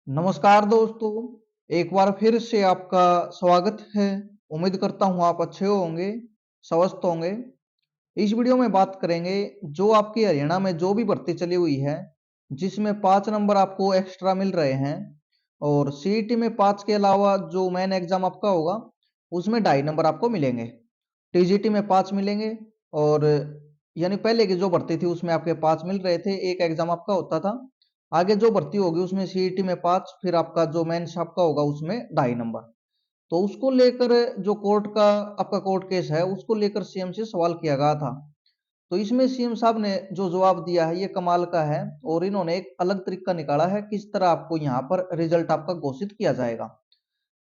नमस्कार दोस्तों, एक बार फिर से आपका स्वागत है। उम्मीद करता हूँ आप अच्छे होंगे, स्वस्थ होंगे। इस वीडियो में बात करेंगे जो आपकी हरियाणा में जो भी भर्ती चली हुई है, जिसमें 5 नंबर आपको एक्स्ट्रा मिल रहे हैं और सीईटी में 5 के अलावा जो मेन एग्जाम आपका होगा, उसमें 2.5 नंबर आपको मिलेंगे। टीजीटी में 5 मिलेंगे और यानी पहले की जो भर्ती थी उसमें आपके 5 मिल रहे थे, एक एग्जाम आपका होता था। आगे जो भर्ती होगी उसमें सीईटी में 5, फिर आपका जो मेंस आपका होगा उसमें 2.5 नंबर। तो उसको लेकर जो कोर्ट का आपका कोर्ट केस है उसको लेकर सीएम से सवाल किया गया था। तो इसमें सीएम साहब ने जो जवाब दिया है ये कमाल का है और इन्होंने एक अलग तरीका निकाला है किस तरह आपको यहाँ पर रिजल्ट आपका घोषित किया जाएगा।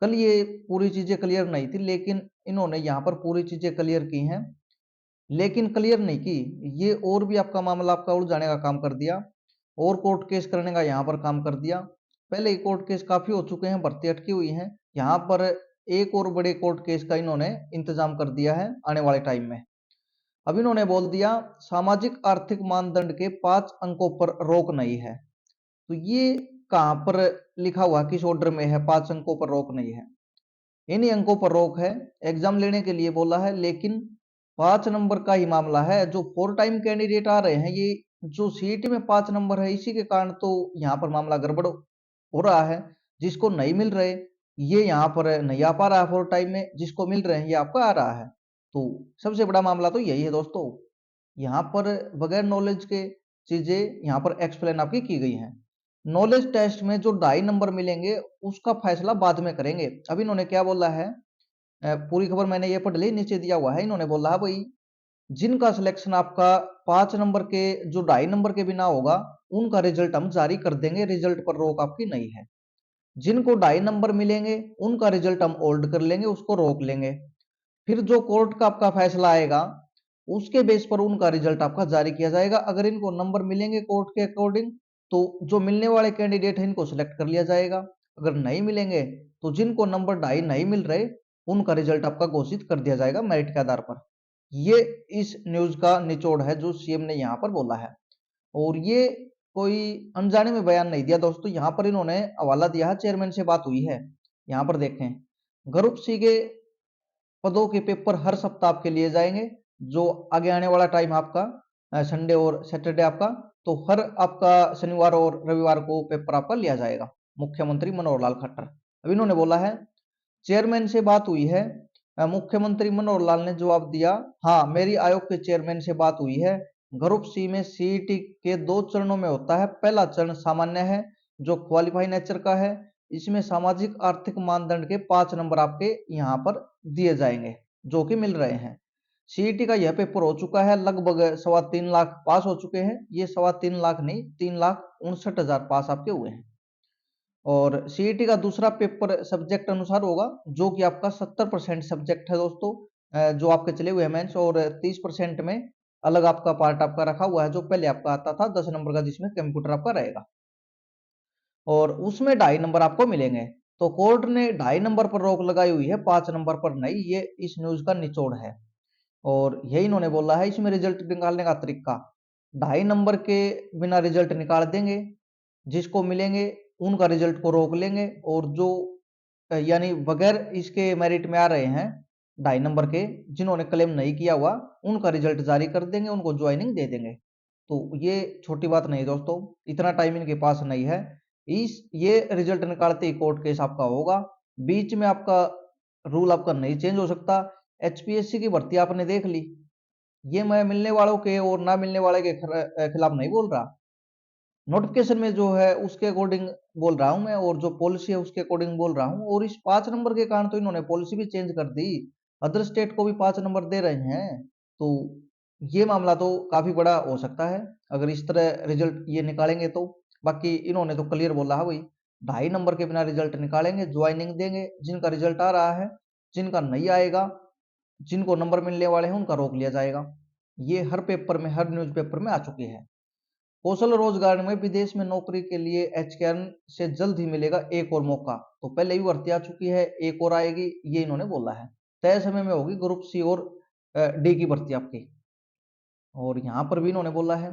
कल ये पूरी चीजें क्लियर नहीं थी, लेकिन इन्होंने यहाँ पर पूरी चीजें क्लियर की हैं। लेकिन क्लियर नहीं की, ये और भी आपका मामला आपका उलझाने का काम कर दिया और कोर्ट केस करने का यहाँ पर काम कर दिया। पहले ही कोर्ट केस काफी हो चुके हैं, भर्ती अटकी हुई है। यहाँ पर एक और बड़े कोर्ट केस का इन्होंने इंतजाम कर दिया है आने वाले टाइम में। अब इन्होंने बोल दिया सामाजिक आर्थिक मानदंड के 5 अंकों पर रोक नहीं है। तो ये कहाँ पर लिखा हुआ, किस ऑर्डर में है 5 अंकों पर रोक नहीं है? इन्हीं अंकों पर रोक है। एग्जाम लेने के लिए बोला है, लेकिन 5 नंबर का ही मामला है। जो 4 टाइम कैंडिडेट आ रहे हैं, ये जो सीईटी में 5 नंबर है इसी के कारण तो यहाँ पर मामला गड़बड़ हो रहा है। जिसको नहीं मिल रहे ये यहाँ पर नहीं आ पा रहा है 4 टाइम में, जिसको मिल रहे हैं ये आपका आ रहा है। तो सबसे बड़ा मामला तो यही है दोस्तों। यहाँ पर बगैर नॉलेज के चीजें यहाँ पर एक्सप्लेन आपकी की गई हैं। नॉलेज टेस्ट में जो 2.5 नंबर मिलेंगे उसका फैसला बाद में करेंगे। अब इन्होंने क्या बोला है, पूरी खबर मैंने ये पढ़ ली, नीचे दिया हुआ है। इन्होंने बोला है भाई जिनका सिलेक्शन आपका 5 नंबर के जो 2.5 नंबर के बिना होगा उनका रिजल्ट हम जारी कर देंगे, रिजल्ट पर रोक आपकी नहीं है। जिनको 2.5 नंबर मिलेंगे उनका रिजल्ट हम होल्ड कर लेंगे, उसको रोक लेंगे। फिर जो कोर्ट का आपका फैसला आएगा उसके बेस पर उनका रिजल्ट आपका जारी किया जाएगा। अगर इनको नंबर मिलेंगे कोर्ट के अकॉर्डिंग तो जो मिलने वाले कैंडिडेट हैं इनको सिलेक्ट कर लिया जाएगा। अगर नहीं मिलेंगे तो जिनको नंबर 2.5 नहीं मिल रहे उनका रिजल्ट आपका घोषित कर दिया जाएगा मेरिट के आधार पर। ये इस न्यूज का निचोड़ है जो सीएम ने यहाँ पर बोला है। और ये कोई अनजाने में बयान नहीं दिया दोस्तों, यहाँ पर इन्होंने हवाला दिया है, चेयरमैन से बात हुई है। यहाँ पर देखें, ग्रुप सी के पदों के पेपर हर सप्ताह आपके लिए जाएंगे। जो आगे आने वाला टाइम आपका संडे और सैटरडे आपका, तो हर आपका शनिवार और रविवार को पेपर आपका लिया जाएगा। मुख्यमंत्री मनोहर लाल खट्टर अब इन्होंने बोला है चेयरमैन से बात हुई है। मुख्यमंत्री मनोहर लाल ने जवाब दिया, हाँ मेरी आयोग के चेयरमैन से बात हुई है। ग्रुप सी में सीईटी के 2 चरणों में होता है। पहला चरण सामान्य है जो क्वालिफाई नेचर का है। इसमें सामाजिक आर्थिक मानदंड के 5 नंबर आपके यहाँ पर दिए जाएंगे जो कि मिल रहे हैं। सीईटी का यह पेपर हो चुका है, लगभग 3.25 लाख पास हो चुके हैं। ये 3.25 लाख नहीं, 3,59,000 पास आपके हुए हैं। और सीईटी का दूसरा पेपर सब्जेक्ट अनुसार होगा जो कि आपका 70% सब्जेक्ट है दोस्तों, जो आपके चले हुए हैं मेंस, और 30% में अलग आपका पार्ट आपका रखा हुआ है जो पहले आपका आता था 10 नंबर का, जिसमें कंप्यूटर आपका रहेगा और उसमें 2.5 नंबर आपको मिलेंगे। तो कोर्ट ने 2.5 नंबर पर रोक लगाई हुई है, 5 नंबर पर नहीं। ये इस न्यूज का निचोड़ है और यही इन्होंने बोला है। इसमें रिजल्ट निकालने का तरीका, 2.5 नंबर के बिना रिजल्ट निकाल देंगे, जिसको मिलेंगे उनका रिजल्ट को रोक लेंगे और जो यानी बगैर इसके मेरिट में आ रहे हैं 2.5 नंबर के, जिन्होंने क्लेम नहीं किया हुआ, उनका रिजल्ट जारी कर देंगे, उनको ज्वाइनिंग दे देंगे। तो ये छोटी बात नहीं दोस्तों, इतना टाइम इनके पास नहीं है। इस ये रिजल्ट निकालते ही कोर्ट केस आपका होगा। बीच में आपका रूल आपका नहीं चेंज हो सकता। एचपीएससी की भर्ती आपने देख ली, ये मैं मिलने वालों के और ना मिलने वाले के खिलाफ नहीं बोल रहा। नोटिफिकेशन में जो है उसके अकॉर्डिंग बोल रहा हूं मैं, और जो पॉलिसी है उसके अकॉर्डिंग बोल रहा हूं। और इस 5 नंबर के कारण तो इन्होंने पॉलिसी भी चेंज कर दी, अदर स्टेट को भी 5 नंबर दे रहे हैं। तो ये मामला तो काफी बड़ा हो सकता है अगर इस तरह रिजल्ट ये निकालेंगे तो। बाकी इन्होंने तो क्लियर बोला है भाई 2.5 नंबर के बिना रिजल्ट निकालेंगे, ज्वाइनिंग देंगे। जिनका रिजल्ट आ रहा है, जिनका नहीं आएगा, जिनको नंबर मिलने वाले हैं उनका रोक लिया जाएगा। ये हर पेपर में, हर न्यूज पेपर में आ चुकी है। कौशल रोजगार में विदेश में नौकरी के लिए एचकेआर से जल्द ही मिलेगा एक और मौका। तो पहले भी भर्ती आ चुकी है, एक और आएगी, ये इन्होंने बोला है। तय समय में होगी ग्रुप सी और डी की भर्ती आपकी। और यहाँ पर भी इन्होंने बोला है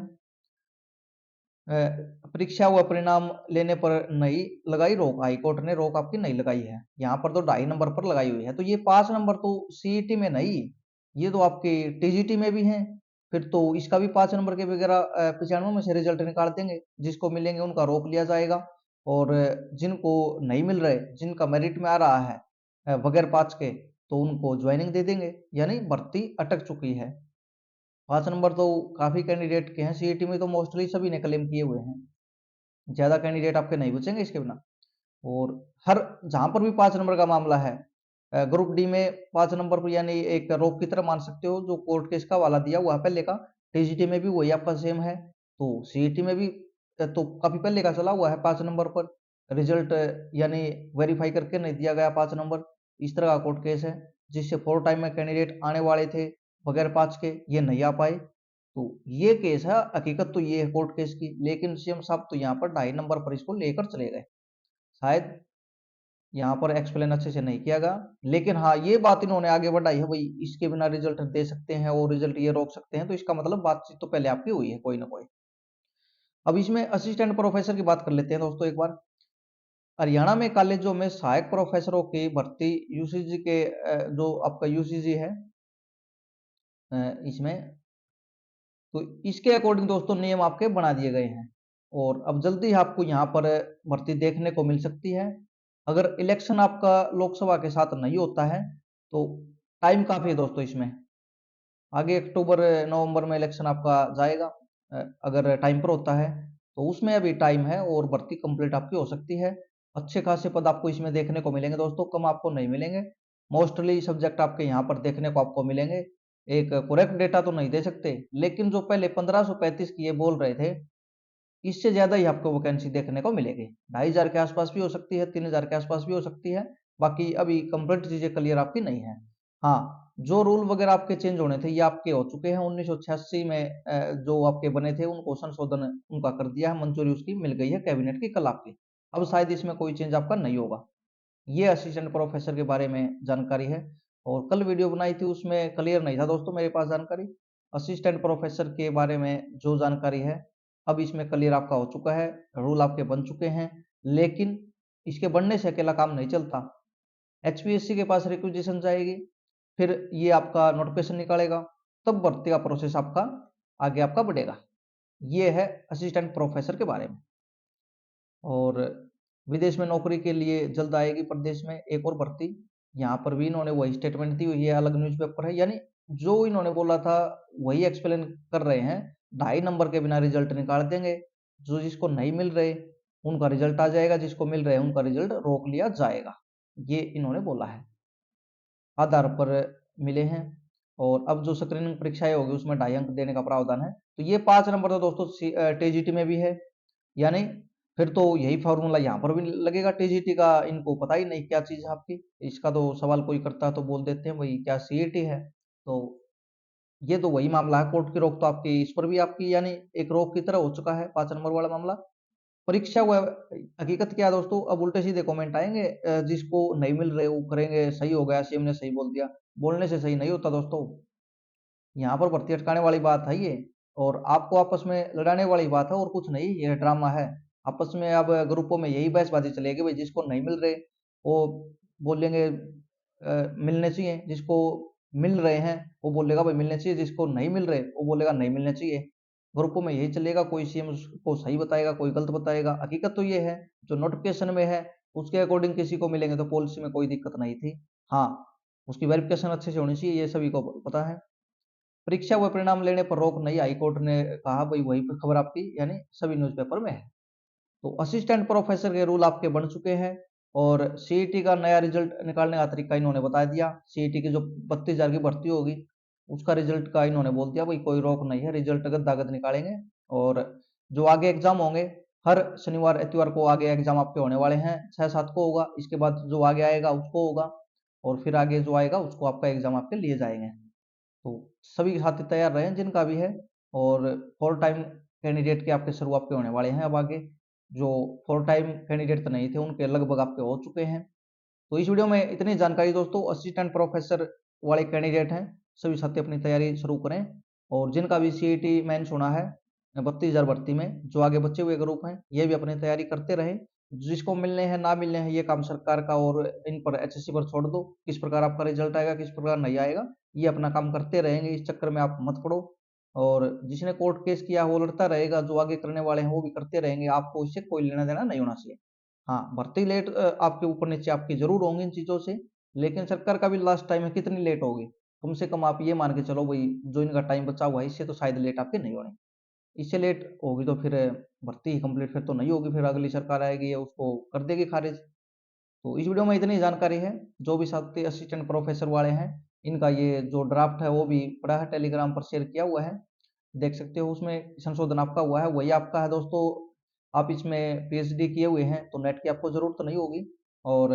परीक्षा व परिणाम लेने पर नहीं लगाई रोक, हाईकोर्ट ने रोक आपकी नहीं लगाई है। यहाँ पर तो 2.5 नंबर पर लगाई हुई है, तो ये 5 नंबर तो सीईटी में नहीं, ये तो आपके टीजीटी में भी है। फिर तो इसका भी 5 नंबर के वगैरह 95 में से रिजल्ट निकाल देंगे, जिसको मिलेंगे उनका रोक लिया जाएगा। और जिनको नहीं मिल रहे, जिनका मेरिट में आ रहा है बगैर 5 के, तो उनको ज्वाइनिंग दे देंगे, यानी भर्ती अटक चुकी है। 5 नंबर तो काफी कैंडिडेट के हैं, सीईटी में तो मोस्टली सभी ने क्लेम किए हुए हैं, ज्यादा कैंडिडेट आपके नहीं बचेंगे इसके बिना। और हर जहां पर भी 5 नंबर का मामला है, ग्रुप डी में 5 नंबर पर यानी एक रोक की तरह मान सकते हो, जो कोर्ट केस का वाला दिया हुआ है पहले का, टीजीटी में भी वही आपका सेम है, तो सीईटी में भी तो काफी पहले का चला हुआ है 5 नंबर पर रिजल्ट, यानी वेरीफाई करके नहीं दिया गया 5 नंबर, इस तरह का कोर्ट केस है, जिससे 4 टाइम में कैंडिडेट आने वाले थे बगैर 5 के, ये नहीं आ पाए। तो ये केस है, हकीकत तो ये है कोर्ट केस की, लेकिन सीएम साहब तो यहाँ पर 2.5 नंबर पर इसको लेकर चले गए, शायद यहाँ पर एक्सप्लेन अच्छे से नहीं किया गया। लेकिन हाँ, ये बात इन्होंने आगे बढ़ाई है, भाई इसके बिना रिजल्ट दे सकते हैं और रिजल्ट ये रोक सकते हैं, तो इसका मतलब बातचीत तो पहले आपकी हुई है कोई ना कोई। अब इसमें असिस्टेंट प्रोफेसर की बात कर लेते हैं दोस्तों एक बार। हरियाणा में कॉलेजों में सहायक प्रोफेसरों की भर्ती यूसीजी के जो आपका यूसीजी है इसमें, तो इसके अकॉर्डिंग दोस्तों नियम आपके बना दिए गए हैं, और अब जल्दी आपको यहाँ पर भर्ती देखने को मिल सकती है। अगर इलेक्शन आपका लोकसभा के साथ नहीं होता है तो टाइम काफी है दोस्तों इसमें, आगे अक्टूबर नवंबर में इलेक्शन आपका जाएगा, अगर टाइम पर होता है तो उसमें अभी टाइम है और भर्ती कंप्लीट आपकी हो सकती है। अच्छे खासे पद आपको इसमें देखने को मिलेंगे दोस्तों, कम आपको नहीं मिलेंगे, मोस्टली सब्जेक्ट आपके यहाँ पर देखने को आपको मिलेंगे। एक करेक्ट डेटा तो नहीं दे सकते, लेकिन जो पहले 1535 की ये बोल रहे थे, इससे ज्यादा ही आपको वैकेंसी देखने को मिलेगी, 2500 के आसपास भी हो सकती है, 3000 के आसपास भी हो सकती है। बाकी अभी कंप्लीट चीजें क्लियर आपकी नहीं है। हाँ, जो रूल वगैरह आपके चेंज होने थे ये आपके हो चुके हैं, 1986 में जो आपके बने थे उनको संशोधन उनका कर दिया है, मंजूरी उसकी मिल गई है कैबिनेट की कल आपकी। अब शायद इसमें कोई चेंज आपका नहीं होगा। ये असिस्टेंट प्रोफेसर के बारे में जानकारी है, और कल वीडियो बनाई थी उसमें क्लियर नहीं था दोस्तों मेरे पास जानकारी। असिस्टेंट प्रोफेसर के बारे में जो जानकारी है अब इसमें क्लियर आपका हो चुका है, रूल आपके बन चुके हैं। लेकिन इसके बनने से अकेला काम नहीं चलता, एचपीएससी के पास रिक्वेजिशन जाएगी, फिर ये आपका नोटिफिकेशन निकालेगा, तब भर्ती का प्रोसेस आपका आगे आपका बढ़ेगा। ये है असिस्टेंट प्रोफेसर के बारे में। और विदेश में नौकरी के लिए जल्द आएगी प्रदेश में एक और भर्ती, यहाँ पर भी इन्होंने वही स्टेटमेंट दी हुई है, अलग न्यूज़पेपर है, यानी जो इन्होंने बोला था वही एक्सप्लेन कर रहे हैं। 2.5 नंबर के बिना रिजल्ट निकाल देंगे, जो जिसको नहीं मिल रहे उनका रिजल्ट आ जाएगा, जिसको मिल रहे उनका रिजल्ट रोक लिया जाएगा, ये इन्होंने बोला है, आधार पर मिले हैं। और अब जो स्क्रीनिंग परीक्षाएं होगी उसमें 2.5 अंक देने का प्रावधान है। तो ये 5 नंबर तो दोस्तों टीजीटी में भी है, यानी फिर तो यही फॉर्मूला यहाँ पर भी लगेगा टीजीटी का, इनको पता ही नहीं क्या चीज़ है आपकी। इसका तो सवाल कोई करता है तो बोल देते हैं भाई क्या सीईटी है, तो ये तो वही मामला है, कोर्ट की रोक तो आपकी इस पर भी आपकी यानी एक रोक की तरह हो चुका है 5 नंबर वाला मामला। परीक्षा हुआ, हकीकत क्या है दोस्तों, अब उल्टे सीधे कमेंट आएंगे, जिसको नहीं मिल रहे वो करेंगे सही हो गया, सीएम ने सही बोल दिया, बोलने से सही नहीं होता दोस्तों, यहाँ पर भर्ती अटकाने वाली बात है ये, और आपको आपस में लड़ाने वाली बात है, और कुछ नहीं, ये ड्रामा है आपस में। अब ग्रुपों में यही बहसबाजी चलेगी, भाई जिसको नहीं मिल रहे वो बोलेंगे मिलने चाहिए, जिसको मिल रहे हैं वो बोलेगा भाई मिलने चाहिए, जिसको नहीं मिल रहे वो बोलेगा नहीं मिलने चाहिए। ग्रुपों में यही चलेगा, कोई सीएम को सही बताएगा, कोई गलत बताएगा। हकीकत तो ये है, जो नोटिफिकेशन में है उसके अकॉर्डिंग किसी को मिलेंगे तो पॉलिसी में कोई दिक्कत नहीं थी। हाँ, उसकी वेरिफिकेशन अच्छे से होनी चाहिए, ये सभी को पता है। परीक्षा व परिणाम लेने पर रोक नहीं, हाईकोर्ट ने कहा, भाई वही पर खबर आपकी यानी सभी न्यूज़पेपर में है। तो असिस्टेंट प्रोफेसर के रूल आपके बन चुके हैं, और सीईटी का नया रिजल्ट निकालने का तरीका इन्होंने बता दिया। सीईटी की जो 32,000 की भर्ती होगी उसका रिजल्ट का इन्होंने बोल दिया, भाई कोई रोक नहीं है, रिजल्ट गद्दागद निकालेंगे। और जो आगे एग्जाम होंगे, हर शनिवार इतवार को आगे एग्जाम आपके होने वाले हैं, 6-7 को होगा, इसके बाद जो आगे आएगा उसको होगा, और फिर आगे जो आएगा उसको आपका एग्जाम आपके लिए जाएंगे। तो सभी खाते तैयार रहें जिनका भी है, और 4 टाइम कैंडिडेट के आपके शुरू आपके होने वाले हैं अब आगे, जो 4 टाइम कैंडिडेट तो नहीं थे उनके लगभग आपके हो चुके हैं। तो इस वीडियो में इतनी जानकारी दोस्तों, असिस्टेंट प्रोफेसर वाले कैंडिडेट हैं, सभी साथी अपनी तैयारी शुरू करें, और जिनका भी सीईटी मेंस होना है 32,000 भर्ती में जो आगे बचे हुए ग्रुप हैं ये भी अपनी तैयारी करते रहे। जिसको मिलने हैं ना मिलने हैं ये काम सरकार का, और इन पर एचएससी पर छोड़ दो, किस प्रकार आपका रिजल्ट आएगा किस प्रकार नहीं आएगा ये अपना काम करते रहेंगे, इस चक्कर में आप मत पड़ो। और जिसने कोर्ट केस किया वो लड़ता रहेगा, जो आगे करने वाले हैं वो भी करते रहेंगे, आपको इससे कोई लेना देना नहीं होना चाहिए। हाँ, भर्ती लेट आपके ऊपर नीचे आपकी जरूर होंगी इन चीज़ों से, लेकिन सरकार का भी लास्ट टाइम है, कितनी लेट होगी? कम से कम आप ये मान के चलो भाई, जो इनका टाइम बचा हुआ है इससे तो शायद लेट आपके नहीं होने। इससे लेट होगी तो फिर भर्ती ही कंप्लीट फिर तो नहीं होगी, फिर अगली सरकार आएगी उसको कर देगी खारिज। तो इस वीडियो में इतनी जानकारी है। जो भी साथी असिस्टेंट प्रोफेसर वाले हैं इनका ये जो ड्राफ्ट है वो भी पड़ा है, टेलीग्राम पर शेयर किया हुआ है, देख सकते हो। उसमें संशोधन आपका हुआ है वही आपका है दोस्तों। आप इसमें पीएचडी किए हुए हैं तो नेट की आपको जरूरत तो नहीं होगी, और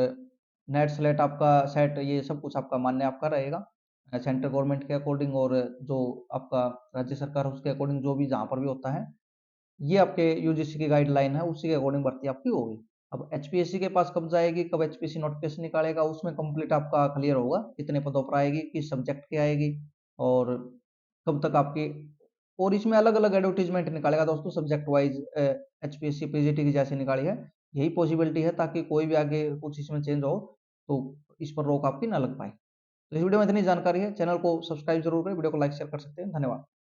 नेट स्लेट आपका सेट ये सब कुछ आपका मान्य आपका रहेगा सेंट्रल गवर्नमेंट के अकॉर्डिंग, और जो आपका राज्य सरकार है उसके अकॉर्डिंग, जो भी जहाँ पर भी होता है ये आपके यूजीसी की गाइडलाइन है उसी के अकॉर्डिंग भर्ती आपकी होगी। अब एचपीएससी के पास कब जाएगी, कब एचपीएससी नोटिफिकेशन निकालेगा, उसमें कंप्लीट आपका क्लियर होगा कितने पदों पर आएगी, किस सब्जेक्ट की आएगी, और कब तक आपकी। और इसमें अलग अलग एडवर्टीजमेंट निकालेगा दोस्तों सब्जेक्ट वाइज, एचपीएससी पीजीटी की जैसे निकाली है, यही पॉसिबिलिटी है ताकि कोई भी आगे कुछ इसमें चेंज हो तो इस पर रोक आपकी ना लग पाए। तो इस वीडियो में इतनी जानकारी है, चैनल को सब्सक्राइब जरूर करें, वीडियो को लाइक शेयर कर सकते हैं, धन्यवाद।